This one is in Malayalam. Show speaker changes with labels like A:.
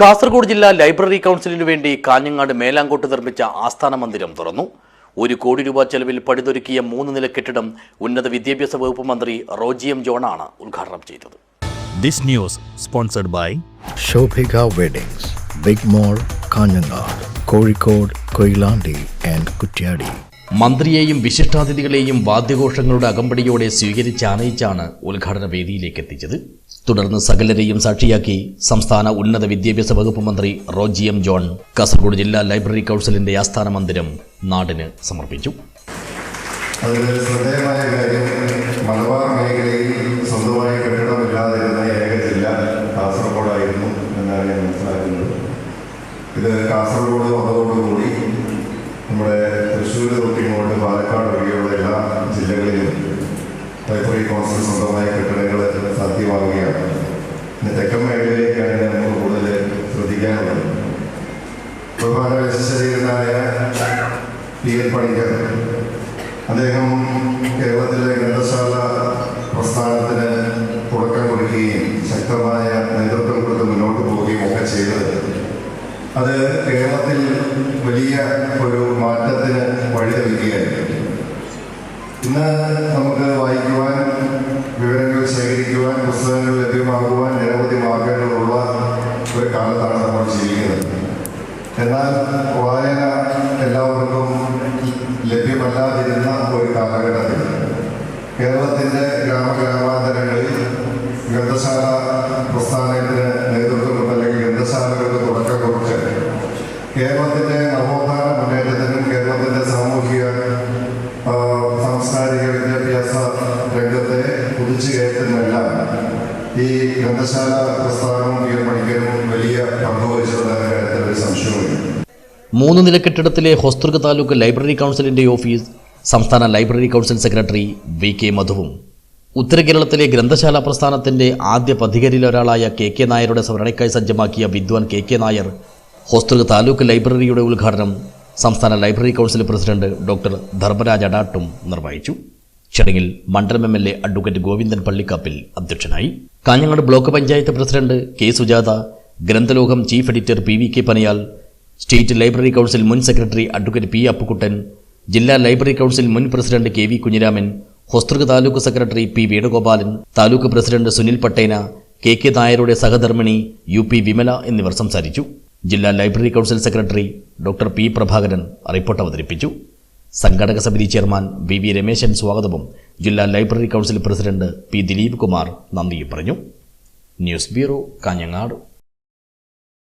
A: കാസർഗോഡ് ജില്ലാ ലൈബ്രറി കൗൺസിലിനു വേണ്ടി കാഞ്ഞങ്ങാട് മേലാങ്കോട്ട് നിർമ്മിച്ച ആസ്ഥാന മന്ദിരം തുറന്നു. 1 കോടി രൂപ ചെലവിൽ പണിതൊരുക്കിയ 3 നില കെട്ടിടം ഉന്നത വിദ്യാഭ്യാസ വകുപ്പ് മന്ത്രി റോജി എം ജോണാണ് ഉദ്ഘാടനം ചെയ്തത്.
B: This news sponsored by
C: Shobhika Weddings, Big Mall, Kanyanad, Kozhikode, Koilandi and Kutyadi.
A: മന്ത്രിയെയും വിശിഷ്ടാതിഥികളെയും വാദ്യഘോഷങ്ങളുടെ അകമ്പടിയോടെ സ്വീകരിച്ചാനയിച്ചാണ് ഉദ്ഘാടന വേദിയിലേക്ക് എത്തിച്ചത്. തുടർന്ന് സകലരെയും സാക്ഷിയാക്കി സംസ്ഥാന ഉന്നത വിദ്യാഭ്യാസ വകുപ്പ് മന്ത്രി റോജി എം ജോൺ കാസർഗോഡ് ജില്ലാ ലൈബ്രറി കൗൺസിലിന്റെ ആസ്ഥാന മന്ദിരം നാടിന് സമർപ്പിച്ചു.
D: അതിൽ ശ്രദ്ധേയമായ കാര്യം, മലബാർ മേഖലയിൽ സ്വന്തമായി കെട്ടിടമില്ലാതിരുന്ന ഏക ജില്ല കാസർഗോഡായിരുന്നു എന്നാണ് ഞാൻ മനസ്സിലാക്കുന്നത്. ഇത് കാസർഗോഡ് വന്നതോടുകൂടി നമ്മുടെ തൃശ്ശൂർ തൊട്ടിങ്ങോട്ട് പാലക്കാട് ഒഴികെയുള്ള എല്ലാ ജില്ലകളിലും ലൈബ്രറി കൗൺസിൽ സ്വന്തമായ കെട്ടിടങ്ങൾ സാധ്യമാവുകയാണ്. ഇന്ന് തെക്കൻ മേഖലയിലേക്കാണ് നമുക്ക് കൂടുതൽ ശ്രദ്ധിക്കാനുള്ളത്. ബഹുമാന വിശിഷ്ടനായ PN പണിക്കർ അദ്ദേഹം കേരളത്തിലെ ഗ്രന്ഥശാല പ്രസ്ഥാനത്തിന് തുടക്കം കൊടുക്കുകയും ശക്തമായ നേതൃത്വം കൊടുത്ത് മുന്നോട്ട് പോവുകയും ഒക്കെ ചെയ്തത് അത് കേരളത്തിൽ വലിയ ഒരു മാറ്റത്തിന് വഴിതെളിക്കുകയായിരുന്നു. ഇന്ന് നമുക്ക് വായിക്കുവാൻ, വിവരങ്ങൾ ശേഖരിക്കുവാൻ, പുസ്തകങ്ങൾ ലഭ്യമാകുവാൻ നിരവധി മാർഗങ്ങളുള്ള ഒരു കാലത്താണ് നമ്മൾ ജീവിക്കുന്നത്. എന്നാൽ വായന എല്ലാവർക്കും ലഭ്യമല്ലാതിരുന്ന ഒരു കാലഘട്ടത്തിൽ കേരളത്തിൻ്റെ ഗ്രാമഗ്രാമാന്തരങ്ങളിൽ ഗ്രന്ഥശാല പ്രസ്ഥാനത്തിന് നേതൃത്വം കൊടുത്ത് അല്ലെങ്കിൽ ഗ്രന്ഥശാലകൾക്ക് തുടക്കം കൊടുത്ത് കേരളത്തിൻ്റെ നവോത്ഥാന മുന്നേറ്റത്തിനും കേരളത്തിൻ്റെ സാമൂഹിക സാംസ്കാരിക വിദ്യാഭ്യാസ രംഗത്തെ കുതിച്ചു കയറ്റുന്നതെല്ലാം ഈ ഗ്രന്ഥശാല പ്രസ്ഥാനവും PN പണിക്കരും വലിയ പങ്കുവഹിച്ചതായ കാര്യത്തിൽ ഒരു സംശയമില്ല.
A: 3 നില കെട്ടിടത്തിലെ ഹോസ്ദുർഗ് താലൂക്ക് ലൈബ്രറി കൗൺസിലിന്റെ ഓഫീസ് സംസ്ഥാന ലൈബ്രറി കൗൺസിൽ സെക്രട്ടറി VK മധുവും ഉത്തര കേരളത്തിലെ ഗ്രന്ഥശാല പ്രസ്ഥാനത്തിന്റെ ആദ്യ പഥികരിലൊരാളായ KK നായരുടെ സ്മരണയ്ക്കായി സജ്ജമാക്കിയ വിദ്വാൻ KK നായർ ഹോസ്ദുർഗ് താലൂക്ക് ലൈബ്രറിയുടെ ഉദ്ഘാടനം സംസ്ഥാന library council president doctor Dharmaraj അടാട്ടും നിർവഹിച്ചു. ചടങ്ങിൽ മണ്ഡലം MLA അഡ്വക്കേറ്റ് ഗോവിന്ദൻ പള്ളിക്കാപ്പിൽ അധ്യക്ഷനായി. Kanhangad block panchayat president K Sujatha, Granthalokam chief editor PVK Panayal, state library council മുൻ സെക്രട്ടറി അഡ്വക്കേറ്റ് P അപ്പുക്കുട്ടൻ, ജില്ലാ ലൈബ്രറി കൗൺസിൽ മുൻ president KV Kunhiraman, Hosdurg taluk secretary P Venugopalan, taluk president Sunil Pattena, KK നായരുടെ സഹധർമ്മിണി UP വിമല എന്നിവർ സംസാരിച്ചു. ജില്ലാ library council secretary doctor P Prabhakaran report അവതരിപ്പിച്ചു. സംഘാടക സമിതി ചെയർമാൻ VV രമേശൻ സ്വാഗതവും ജില്ലാ library council president P Dileep Kumar നന്ദിയും പറഞ്ഞു. News bureau, Kanhangad.